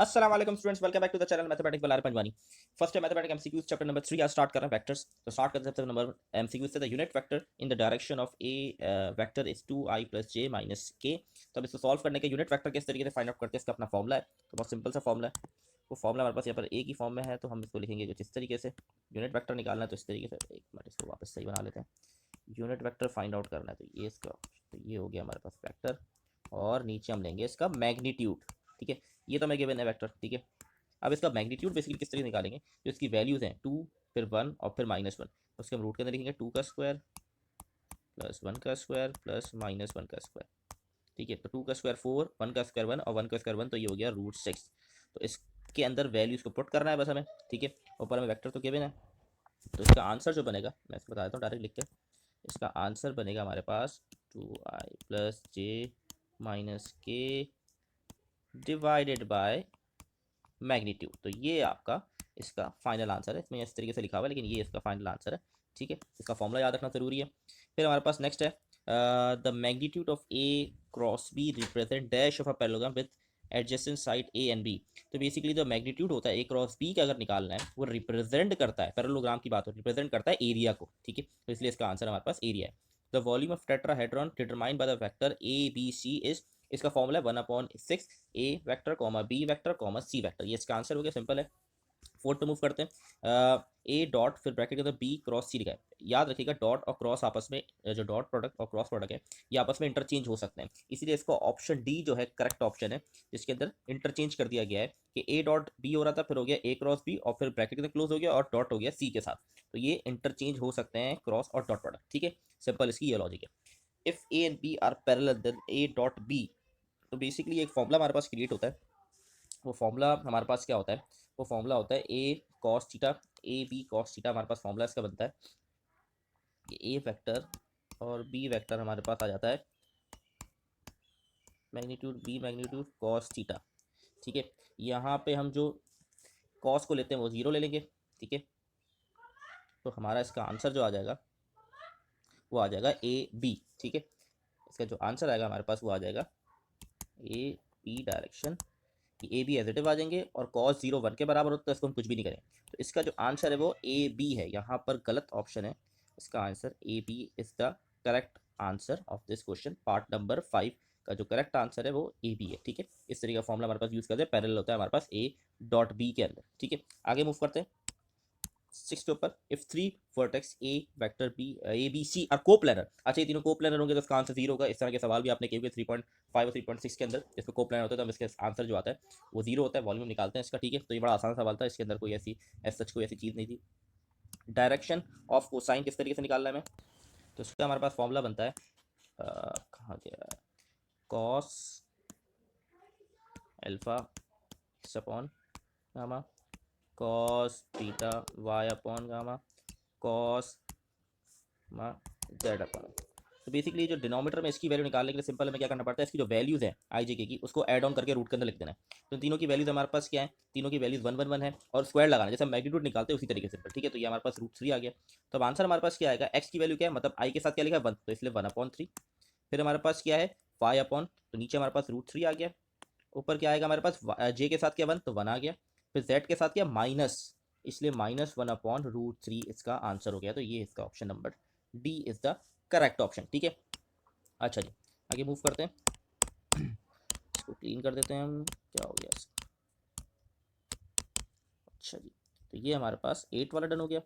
अस्सलाम वालेकुम students, welcome back to the channel mathematics by Lal Panjwani. First है मैथमेटिक्स एमसीक्यूज चैप्टर नंबर 3। आज start कर रहे हैं वेक्टर्स। तो स्टार्ट करते हैं सबसे नंबर एमसीक्यूज से। The unit vector in the direction of A vector is 2i + j - k। तो अब इसको सॉल्व करने के यूनिट वेक्टर किस तरीके से फाइंड आउट करते हैं, इसका अपना फॉर्मूला है। तो बहुत सिंपल सा फॉर्मूला है। वो फॉर्मूला हमारे पास यहाँ पर ए की फॉर्म में है, तो हम इसको लिखेंगे कुछ इस तरीके से। यूनिट वेक्टर निकालना है तो इस तरीके से, एक मिनट इसको वापस सही बना लेते हैं। यूनिट वेक्टर फाइंड आउट करना है तो ये इसका, तो ये हो गया हमारे पास वेक्टर, और नीचे हम लेंगे इसका मैग्नीट्यूड। ठीक है, ये तो मैं गिवन है वेक्टर। ठीक है, अब इसका मैग्नीट्यूड बेसिकली किस तरीके निकालेंगे, जो इसकी वैल्यूज हैं 2 फिर 1 और फिर -1, उसके हम रूट के अंदर लिखेंगे 2 का स्क्वायर प्लस 1 का स्क्वायर प्लस -1 का स्क्वायर। ठीक है, तो 2 का स्क्वायर 4, 1 का स्क्वायर 1 और 1 का स्क्वायर 1, तो ये हो गया √6। तो इसके अंदर वैल्यूज को पुट करना है बस हमें। ठीक है, ऊपर हमें वेक्टर तो गिवन है, तो इसका आंसर जो बनेगा मैं इसको बता देता हूँ डायरेक्ट लिख के। इसका आंसर बनेगा हमारे पास 2i + j - k divided by magnitude. तो ये आपका इसका फाइनल आंसर है। इसमें इस तरीके से लिखा हुआ है, लेकिन ये इसका फाइनल आंसर है। ठीक है, इसका फॉर्मूला याद रखना जरूरी है। फिर हमारे पास नेक्स्ट है the magnitude of a cross b represent dash of a parallelogram with adjacent side a and b. तो बेसिकली जो मैग्नीट्यूड होता है ए क्रॉस बी का अगर निकालना है, वो रिप्रेजेंट करता है, पैरेललोग्राम की बात हो, रिप्रेजेंट करता है एरिया को। ठीक है, तो इसलिए इसका आंसर हमारे पास एरिया है। The volume of tetrahedron determined by the vector a b c is, इसका फॉर्मूला है 1/6 a vector comma b vector comma c vector. ये इसका आंसर हो गया, सिंपल है। फोर्थ पे मूव करते हैं। ए डॉट फिर ब्रैकेट के अंदर बी क्रॉस सी लिखा है। याद रखिएगा डॉट और क्रॉस आपस में, जो डॉट प्रोडक्ट और क्रॉस प्रोडक्ट है, ये आपस में इंटरचेंज हो सकते हैं, इसीलिए इसको ऑप्शन डी जो है करेक्ट ऑप्शन है, जिसके अंदर इंटरचेंज कर दिया गया है कि ए डॉट बी हो रहा था, फिर हो गया ए क्रॉस बी, और फिर ब्रैकेट के अंदर क्लोज हो गया और डॉट हो गया सी के साथ। तो ये इंटरचेंज हो सकते हैं क्रॉस और डॉट प्रोडक्ट। ठीक है, सिंपल इसकी ये लॉजिक है। If a and b are parallel then a dot b. तो बेसिकली एक फॉर्मूला हमारे पास क्रिएट होता है। वो फॉर्मूला हमारे पास क्या होता है, वो फॉर्मूला होता है a cos theta, a b cos theta. हमारे पास फॉर्मूला इसका बनता है कि ए वेक्टर और बी वेक्टर हमारे पास आ जाता है magnitude b magnitude cos theta. ठीक है, यहाँ पे हम जो कॉस को लेते हैं वो 0 ले लेंगे। ठीक है, तो हमारा इसका आंसर जो आ जाएगा वो आ जाएगा ए बी। ठीक है, इसका जो आंसर आएगा हमारे पास वो आ जाएगा ए बी डायरेक्शन, कि ए बी एजिटिव आ जाएंगे, और कॉस 0 1 के बराबर होता है, इसको हम कुछ भी नहीं करें। तो इसका जो आंसर है वो ए बी है, यहाँ पर गलत ऑप्शन है। इसका answer a b is the correct answer of this question. Part number 5 का जो करेक्ट आंसर है वो ए बी है। ठीक है, इस तरीके का फॉर्मूला हमारे पास यूज करते हैं, पैरेलल होता है हमारे पास ए डॉट बी के अंदर। ठीक है, आगे मूव करते हैं 6 के ऊपर। If 3 vertex a vector b a b c are coplanar. अच्छा, ये तीनों कोप्लैनर होंगे तो इसका आंसर 0 होगा। इस तरह के सवाल भी आपने किए हुए 3.5 और 3.6 के अंदर, इसमें कोप्लैनर होता है तो इसका आंसर जो आता है वो 0 होता है। वॉल्यूम निकालते हैं इसका। ठीक है, तो ये बड़ा आसान सवाल था, इसके अंदर कोई ऐसी सच कोई ऐसी चीज़ नहीं थी। डायरेक्शन ऑफ कोसाइन किस तरीके से निकालना है हमें, तो इसका हमारे पास फॉर्मूला बनता है, कहाँ गया, cos alpha x upon gamma cos theta y upon gamma cos z upon. तो बेसिकली जो डिनोमीटर में इसकी वैल्यू निकालने के लिए सिंपल हमें क्या करना पड़ता है, इसकी जो वैल्यूज है आई जे के की, उसको ऐड ऑन करके रूट के अंदर लिख देना है। तो तीनों की वैल्यूज हमारे पास क्या है, तीनों की वैल्यूज 1 1 1 है, और स्क्वायर लगाना है जैसे हम मैग्नीट्यूड निकालते हैं उसी तरीके से। ठीक है, तो ये हमारे पास √3 आ गया। तो अब आंसर हमारे पास क्या आएगा, एक्स की वैल्यू क्या है, मतलब आई के साथ क्या लिखा है 1, तो इसलिए 1/3। फिर हमारे पास क्या है वाई अपॉन, तो नीचे हमारे पास √3 आ गया। ऊपर क्या आएगा हमारे पास, जे के साथ क्या 1, तो 1 आ गया। फिर जेड के साथ क्या माइनस, इसलिए -1/√3 इसका आंसर हो गया। तो ये इसका option number D is the correct option. ठीक है, अच्छा जी, आगे मूव करते हैं। इसको क्लीन कर देते हैं हम, क्या हो गया इसका। अच्छा जी, तो ये हमारे पास 8 वाला डन हो गया,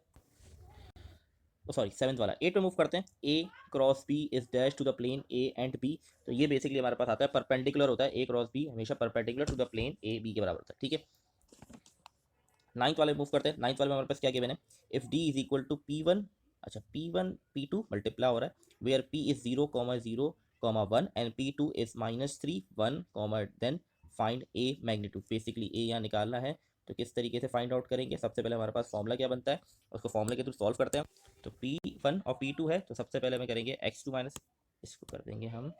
सॉरी 7th वाला। 8 पे मूव करते हैं। A cross B is dash to the plane a and b. तो ये बेसिकली हमारे पास आता है परपेंडिकुलर होता है, ए क्रॉस बी हमेशा perpendicular to the plane a b के बराबर होता है। ठीक है, 9th वाले मूव करते हैं। 9th वाले में हमारे पास क्या गिवन है, if d is equal to P1, अच्छा P1 P2 मल्टीप्लाई हो रहा है, where P is 0, 0, 1 and P2 is -3, 1, then find a magnitude. Basically a यहाँ निकालना है, तो किस तरीके से फाइंड आउट करेंगे, सबसे पहले हमारे पास फॉर्मूला क्या बनता है, उसको फॉर्मूले के थ्रू सॉल्व करते हैं। तो P1 और P2 है, तो सबसे पहले हमें करेंगे x2 माइनस, इसको कर देंगे हम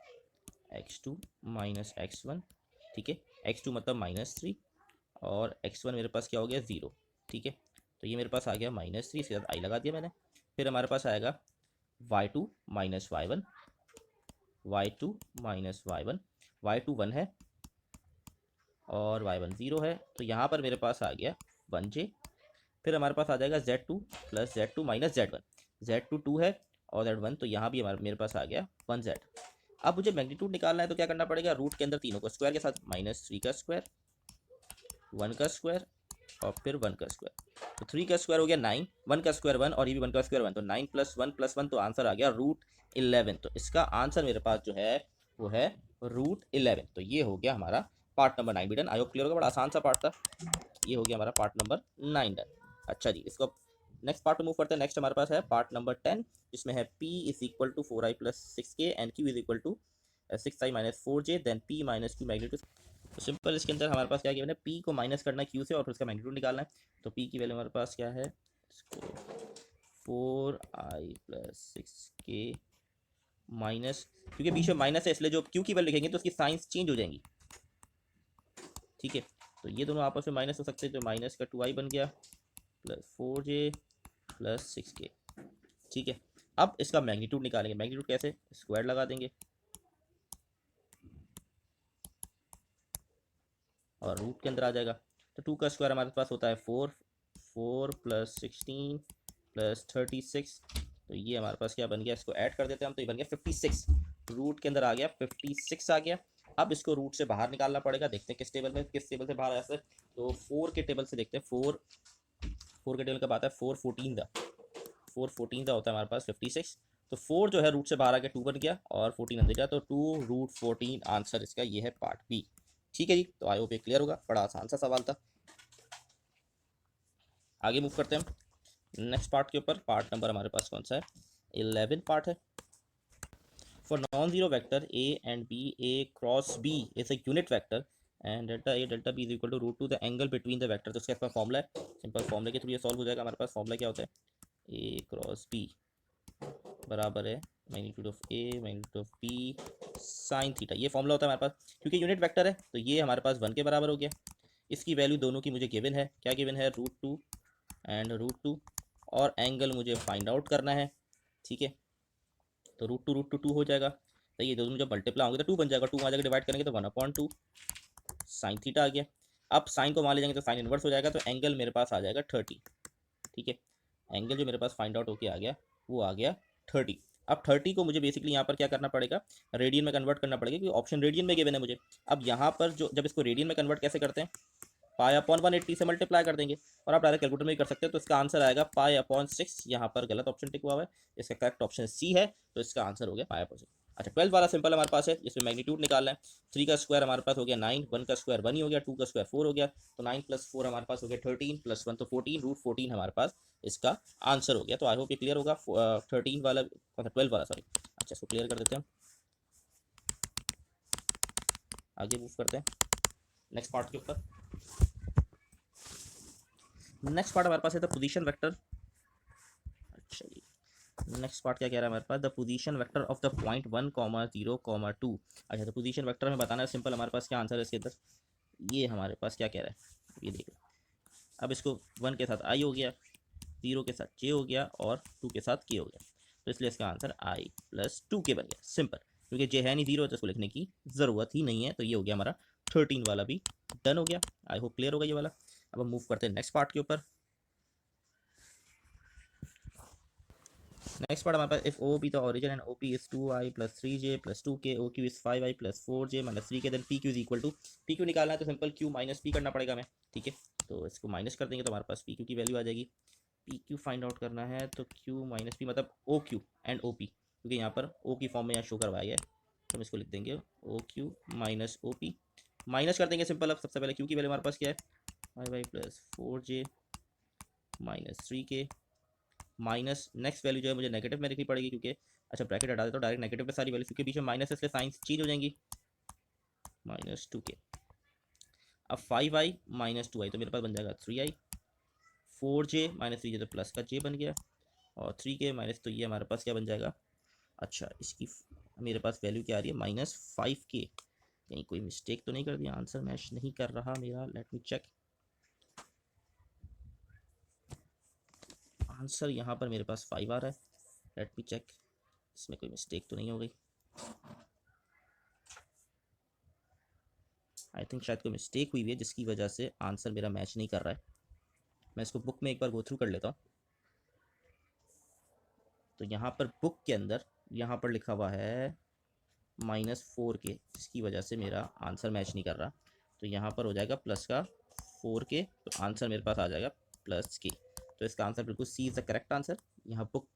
x2 माइनस x1। ठीक है, x2 मतलब -3, और x1 मेरे पास क्या हो गया 0। ठीक है, तो ये मेरे पास आ गया -3, इसके साथ आई लगा दिया मैंने। फिर हमारे पास आएगा y2 minus y1, y2 minus y1, y2 1 है, और y1 0 है, तो यहाँ पर मेरे पास आ गया 1j। फिर हमारे पास आ जाएगा z2 plus z2 minus z1। z2 2 है और z1, तो यहाँ भी हमारे मेरे पास आ गया 1z। अब मुझे मैग्नीट्यूड निकालना है, तो क्या करना पड़ेगा, रूट के अंदर तीनों को स्क्वायर के साथ, -3 का स्क्वायर, 1 का स्क्वायर और फिर 1 का स्क्वायर। तो 3 का स्क्वायर हो गया 9, 1 का स्क्वायर 1 और ये भी 1 का स्क्वायर 1, तो 9 प्लस 1 तो आंसर आ गया √11। तो इसका आंसर मेरे पास जो है वो है √11। तो ये हो गया हमारा पार्ट नंबर 9 भी डन। आई होप क्लियर होगा, बड़ा आसान सा पार्ट था। ये हो गया हमारा पार्ट नंबर 9 डन। अच्छा जी, इसको नेक्स्ट पार्ट में मूव करते हैं। नेक्स्ट हमारे पास है पार्ट नंबर 10, जिसमें है p is equal to 4i plus 6k and q is equal to 6i minus 4j then p minus q magnitude. तो सिंपल इसके अंदर हमारे पास क्या गिवन है, p को माइनस करना है q से और फिर उसका मैग्नीट्यूड निकालना है। तो p की वैल्यू हमारे पास क्या है, इसको 4i प्लस 6k माइनस, क्योंकि बीच में माइनस है इसलिए जो q की वैल्यू लिखेंगे तो उसकी साइंस चेंज हो जाएंगी। ठीक है, तो ये दोनों आपस में माइनस हो सकते हैं, तो माइनस का 2i बन गया प्लस 4j प्लस 6k। ठीक है, अब इसका मैग्नीट्यूड निकालेंगे। मैग्नीट्यूड कैसे, स्क्वायर लगा देंगे और रूट के अंदर आ जाएगा। तो 2 का स्क्वायर हमारे पास होता है 4, 4 प्लस 16 प्लस 36। तो ये हमारे पास क्या बन गया, इसको ऐड कर देते हैं हम, तो ये बन गया 56। रूट के अंदर आ गया 56 आ गया। अब इसको रूट से बाहर निकालना पड़ेगा, देखते हैं किस टेबल में, किस टेबल से बाहर आया सर। तो 4 के टेबल से देखते हैं। 4 के टेबल कब आता है, 4 14 दा, 4 14 दा होता है हमारे पास 56। तो 4 जो है रूट से बाहर आ गया, 2 बन गया और 14 अंदर गया, तो 2√14 आंसर इसका ये है पार्ट बी। ठीक है जी, तो आई होप ये क्लियर होगा, बड़ा आसान सा सवाल था। आगे मूव करते हैं हम नेक्स्ट पार्ट के ऊपर। पार्ट नंबर हमारे पास कौन सा है, 11 पार्ट है। For non zero vector a and b, a cross b is a unit vector and delta a delta b is equal to √2 the angle between the vector. तो उसका formula है, simple फॉर्मूले के थ्रू ये solve हो जाएगा। हमारे पास फॉर्मूला क्या होता है, a क्रॉस b बराबर है magnitude of a magnitude of b sine theta. ये फॉर्मूला होता है हमारे पास, क्योंकि यूनिट वेक्टर है तो ये हमारे पास 1 के बराबर हो गया। इसकी वैल्यू दोनों की मुझे गिवन है, क्या गिवन है, √2 एंड √2, और एंगल मुझे फाइंड आउट करना है। ठीक है, तो √2 हो जाएगा, तो ये दोनों जब मल्टीप्लाई होंगे तो 2 बन जाएगा, 2 आ जाएगा, डिवाइड करेंगे तो 1/2 साइन थीटा आ गया। अब साइन को मान ले जाएंगे तो साइन इनवर्स हो जाएगा, तो एंगल मेरे पास आ जाएगा 30। ठीक है, एंगल जो मेरे पास फाइंड आउट होके आ गया वो आ गया 30। अब 30 को मुझे बेसिकली यहाँ पर क्या करना पड़ेगा, रेडियन में कन्वर्ट करना पड़ेगा, क्योंकि ऑप्शन रेडियन में गिवन है मुझे। अब यहाँ पर जो जब इसको रेडियन में कन्वर्ट कैसे करते हैं, पाई अपॉन 180 से मल्टीप्लाई कर देंगे, और आप डायरेक्ट कैलकुलेटर में भी कर सकते हैं। तो इसका आंसर आएगा पाई अपॉन 6। यहाँ पर गलत ऑप्शन टिक हुआ है, इसका करेक्ट ऑप्शन सी है, तो इसका आंसर हो गया पाई अपॉन 6। अच्छा, 12 वाला सिंपल हमारे पास है, जिसमें मैग्नीट्यूड निकालना है। 3 का स्क्वायर हमारे पास हो गया 9, 1 का स्क्वायर 1 ही हो गया, 2 का स्क्वायर 4 हो गया, तो 9 प्लस 4 हमारे पास हो गया 13 प्लस 1 तो 14, √14 हमारे पास इसका आंसर हो गया। तो आई होप ये क्लियर होगा। 13 वाला, 12 वाला सॉरी। अच्छा, इसको क्लियर कर देते हैं, आगे मूव करते हैं नेक्स्ट पार्ट के ऊपर। नेक्स्ट पार्ट हमारे पास है द पोजीशन वेक्टर। अच्छा जी, नेक्स्ट पार्ट क्या कह रहा है हमारे पास, the position vector of the point 1, 0, 2। अच्छा, तो पोजीशन वेक्टर हमें बताना है, सिंपल हमारे पास क्या आंसर है इसके अंदर। ये हमारे पास क्या कह रहा है, ये देखो। अब इसको 1 के साथ i हो गया, 0 के साथ j हो गया और 2 के साथ k हो गया, तो इसलिए इसका आंसर i प्लस 2k बन गया। सिंपल, क्योंकि j है नहीं 0, तो इसको लिखने की ज़रूरत ही नहीं है। तो ये हो गया हमारा 13 वाला भी डन हो गया। आई होप क्लियर होगा ये वाला। अब हम मूव करते हैं नेक्स्ट पार्ट के ऊपर। नेक्स्ट पार्ट हमारे पास, if O B the origin and O P is 2i plus 3j plus 2k, O Q is 5i plus 4j minus 3k, then P Q is equal to, P Q निकालना है तो simple q minus P करना पड़ेगा हमें। ठीक है, तो इसको माइनस कर देंगे तो हमारे पास पी क्यू की वैल्यू आ जाएगी। पी क्यू फाइंड आउट करना है, तो q माइनस पी मतलब O Q and O P, क्योंकि यहाँ पर ओ की फॉर्म में यहाँ शो करवाया है, तो हम इसको लिख देंगे O Q minus O P. Minus कर देंगे सिंपल। अब सबसे पहले क्यू की वैल्यू हमारे पास क्या है, 5i plus 4j minus 3k minus next value जो है मुझे नेगेटिव में लिखनी पड़ेगी, क्योंकि अच्छा ब्रैकेट हटा देता हूँ, डायरेक्ट नेगेटिव पे सारी वैल्यू, क्योंकि बीच में माइनस है इसलिए साइंस चेंज हो जाएंगी, -2k। अब 5i माइनस 2i तो मेरे पास बन जाएगा 3i, 4j माइनस 3j तो प्लस का j बन गया, और 3k माइनस, तो ये हमारे पास क्या बन जाएगा। अच्छा, इसकी मेरे पास वैल्यू क्या आ रही है, -5k। कहीं कोई मिस्टेक तो नहीं कर दिया, आंसर मैच नहीं कर रहा मेरा, लेट मी चेक। आंसर यहाँ पर मेरे पास 5 आ रहा है, लेट मी चेक, इसमें कोई मिस्टेक तो नहीं हो गई। आई थिंक शायद कोई मिस्टेक हुई है जिसकी वजह से आंसर मेरा मैच नहीं कर रहा है। मैं इसको बुक में एक बार गो थ्रू कर लेता हूँ। तो यहाँ पर बुक के अंदर यहाँ पर लिखा हुआ है -4k, जिसकी वजह से मेरा आंसर मैच नहीं कर रहा। तो यहाँ पर हो जाएगा प्लस का 4k, तो आंसर मेरे पास आ जाएगा +k। तो इसका आंसर बिल्कुल सी इज़ द करेक्ट आंसर। यहाँ बुक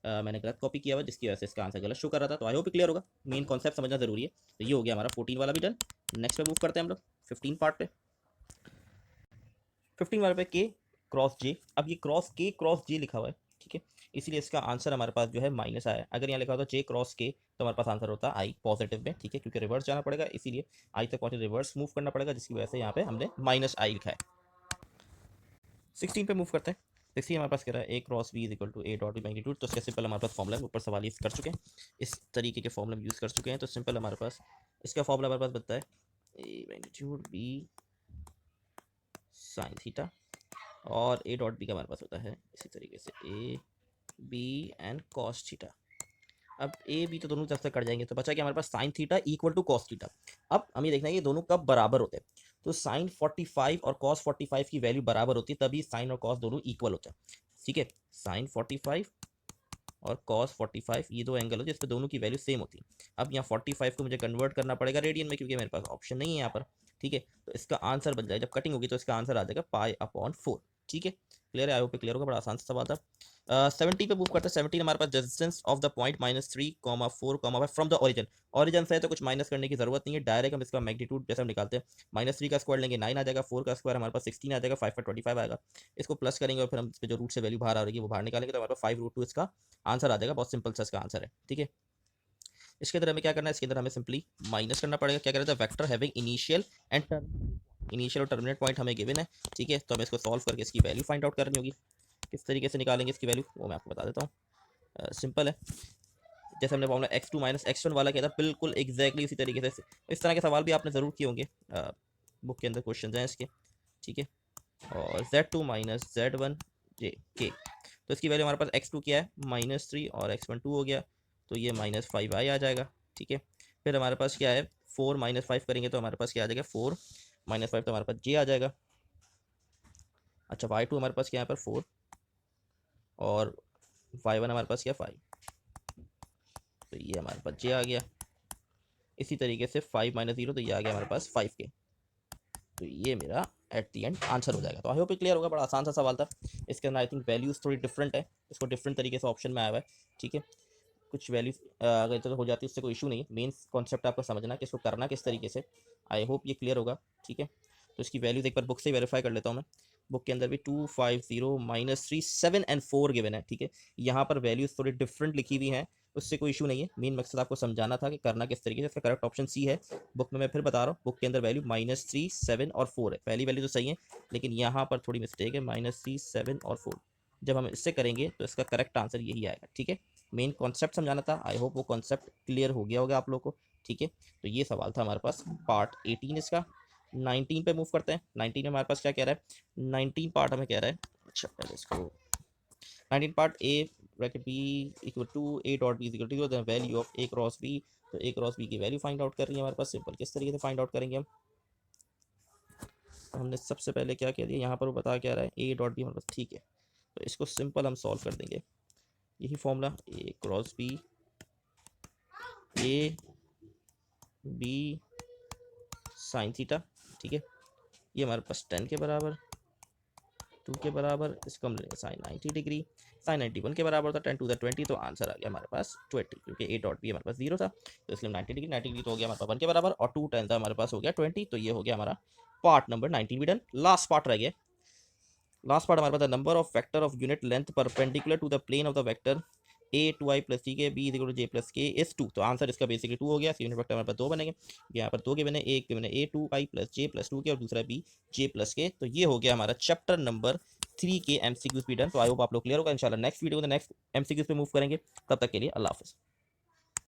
मैंने गलत कॉपी किया हुआ जिसकी वजह से इसका आंसर गलत शो कर रहा था। तो आई होप क्लियर होगा, मेन कॉन्सेप्ट समझना जरूरी है। तो ये हो गया हमारा 14 वाला भी डन। नेक्स्ट पे मूव करते हैं हम लोग 15 पार्ट पे। 15 वाले पे के क्रॉस जे। अब ये क्रॉस जे लिखा हुआ है, ठीक है, इसीलिए इसका आंसर हमारे पास जो है माइनस आया है। अगर यहाँ लिखा होता जे क्रॉस के तो हमारे पास आंसर होता आई पॉजिटिव में, ठीक है, क्योंकि रिवर्स जाना पड़ेगा, इसीलिए आई तक पहुंचे रिवर्स मूव करना पड़ेगा, जिसकी वजह से यहाँ पे हमने -i लिखा है। 16 पे मूव करते हैं। देखिए हमारे पास कह रहा है ए cross B is equal to A dot B magnitude. तो इसके सिंपल हमारे पास फॉर्मूला ऊपर सवाल यूज़ कर चुके हैं, इस तरीके के फॉर्मूला यूज़ कर चुके हैं। तो सिंपल हमारे पास इसका फॉर्मूला हमारे पास बनता है ए मैग्नीट्यूड बी साइन थीटा, और ए डॉट बी का हमारे पास होता है इसी तरीके से a b and cos theta. अब ए बी तो दोनों तरफ से कट जाएंगे, तो बचा कि हमारे पास sine theta equal to cos theta. अब हमें देखना है ये दोनों कब बराबर होते हैं। तो साइन 45 और कॉस 45 की वैल्यू बराबर होती है, तभी साइन और कॉस दोनों इक्वल होते हैं, ठीक है। साइन 45 और कॉस 45 ये दो एंगल होते हैं जिस पे दोनों की वैल्यू सेम होती है। अब यहाँ 45 को मुझे कन्वर्ट करना पड़ेगा रेडियन में, क्योंकि मेरे पास ऑप्शन नहीं है यहाँ पर, ठीक है। तो इसका आंसर बन जाएगा, जब कटिंग होगी तो इसका आंसर आ जाएगा π/4, ठीक है। क्लियर है, आई होप क्लियर होगा, बड़ा आसान सा सवाल था। 70 पे मूव करते हैं। 17 हमारे पास distance of the point -3, 4, 5 from the origin. Origin से है तो कुछ माइनस करने की जरूरत नहीं है, डायरेक्ट हम इसका मैग्नीट्यूड जैसे हम निकालते हैं, -3 का स्क्वायर लेंगे 9 आ जाएगा, 4 का स्क्वायर हमारे पास 16 आ जाएगा, 5 का 25 आएगा। इसको प्लस करेंगे और फिर हम इस पे जो रूट से वैल्यू बाहर आ रही है वो बाहर निकालेंगे, तो हमारे पास 5√2 इसका आंसर आ जाएगा। बहुत सिंपल सा इसका आंसर है, ठीक है। इसके अंदर हमें क्या करना है, इसके अंदर हमें सिंपली माइनस करना पड़ेगा। क्या करें, vector having initial and initial और टर्मिनेट पॉइंट हमें गिवन है, ठीक है। तो हमें इसको सॉल्व करके इसकी वैल्यू फाइंड आउट करनी होगी। किस तरीके से निकालेंगे इसकी वैल्यू वो मैं आपको बता देता हूँ। सिंपल है, जैसे हमने फॉर्मूला x2 - x1 वाला किया था, बिल्कुल एग्जैक्टली उसी तरीके से इस तरह के सवाल भी आपने ज़रूर किए होंगे, बुक के अंदर क्वेश्चन हैं इसके, ठीक है। और z2 - z1 j k, तो इसकी वैल्यू हमारे पास x2 क्या है -3 और x1 2 हो गया, तो ये -5i आ जाएगा, ठीक है। फिर हमारे पास क्या है 4 - 5 करेंगे तो हमारे पास क्या आ जाएगा 4 - 5, तो हमारे पास j आ जाएगा। अच्छा y2 हमारे पास क्या है यहाँ पर 4 और y1 हमारे पास क्या 5, तो ये हमारे पास j आ गया। इसी तरीके से 5 - 0, तो ये आ गया हमारे पास 5k। तो ये मेरा एट दी एंड आंसर हो जाएगा। तो आई होप क्लियर होगा, बड़ा आसान सा सवाल था। इसके अंदर आई थिंक वैल्यूज थोड़ी डिफरेंट है, इसको डिफरेंट तरीके से ऑप्शन में आया हुआ है, ठीक है। कुछ वैल्यूज अगर इधर हो जाती है उससे कोई इशू नहीं है, मेन कॉन्सेप्ट आपको समझना कि इसको करना किस तरीके से। आई होप ये क्लियर होगा, ठीक है। तो इसकी वैल्यूज एक बार बुक से वेरीफाई कर लेता हूँ मैं। बुक के अंदर भी 2, 5, 0, -3, 7 एंड 4 गिवन है, ठीक है। यहाँ पर वैल्यूज थोड़ी डिफरेंट लिखी हुई हैं, उससे कोई इशू नहीं है। मेन मकसद आपको समझाना था कि करना किस तरीके से। इसका करेक्ट ऑप्शन सी है। बुक में मैं फिर बता रहा हूँ, बुक के अंदर वैल्यू -3, 7 और 4 है। पहली वैल्यू तो सही है, लेकिन यहाँ पर थोड़ी मिस्टेक है, -3, 7 और 4। जब हम इससे करेंगे तो इसका करेक्ट आंसर यही आएगा, ठीक है। मेन कॉन्सेप्ट समझाना था, आई होप वो कॉन्सेप्ट क्लियर हो गया होगा आप लोग को, ठीक है। तो ये सवाल था हमारे पास पार्ट 18 इसका। 19 पे मूव करते हैं। 19 में हमारे पास क्या कह रहा है, 19 पार्ट हमें कह रहा है, अच्छा पहले इसको 19 part a bracket b equal to A dot b equal to the value of a cross b. तो ए क्रॉस बी की वैल्यू फाइंड आउट कर रही है हमारे पास। सिंपल किस तरीके से फाइंड आउट करेंगे हम, तो हमने सबसे पहले क्या कह दिया, यहाँ पर वो बता क्या रहा है ए डॉट बी हमारे पास, ठीक है। तो इसको सिंपल हम सॉल्व कर देंगे, यही formula a cross b, a b sine theta, ठीक है। ये हमारे पास 10 के बराबर, 2 के बराबर, इसको हम लेंगे साइन 90 डिग्री, साइन 91 के बराबर था, 10 to the 20, तो आंसर आ गया हमारे पास 20, क्योंकि ए डॉट बी हमारे पास 0 था, तो इसलिए 90 डिग्री तो हो गया हमारे पास 1 के बराबर, और 2 10 था हमारे पास हो गया 20। तो ये हो गया हमारा पार्ट नंबर 19 भी डन। लास्ट पार्ट रह गया, लास्ट पार्ट हमारे पास number of vector of unit length perpendicular to the plane of the vector a 2i + c के b = j + k is 2। तो आंसर इसका बेसिकली 2 हो गया। यूनिट वेक्टर हमारे पास 2 बनेंगे, यहाँ पर 2 के बने, एक के बने a 2i + j + 2 के, और दूसरा b j + k। तो ये हो गया हमारा चैप्टर नंबर 3 के MCQs भी डन। तो आई होप आप लोग क्लियर होगा। इंशाल्लाह नेक्स्ट वीडियो में नेक्स्ट MCQs पे मूव करेंगे, तब तक के लिए अल्लाह हाफिज़।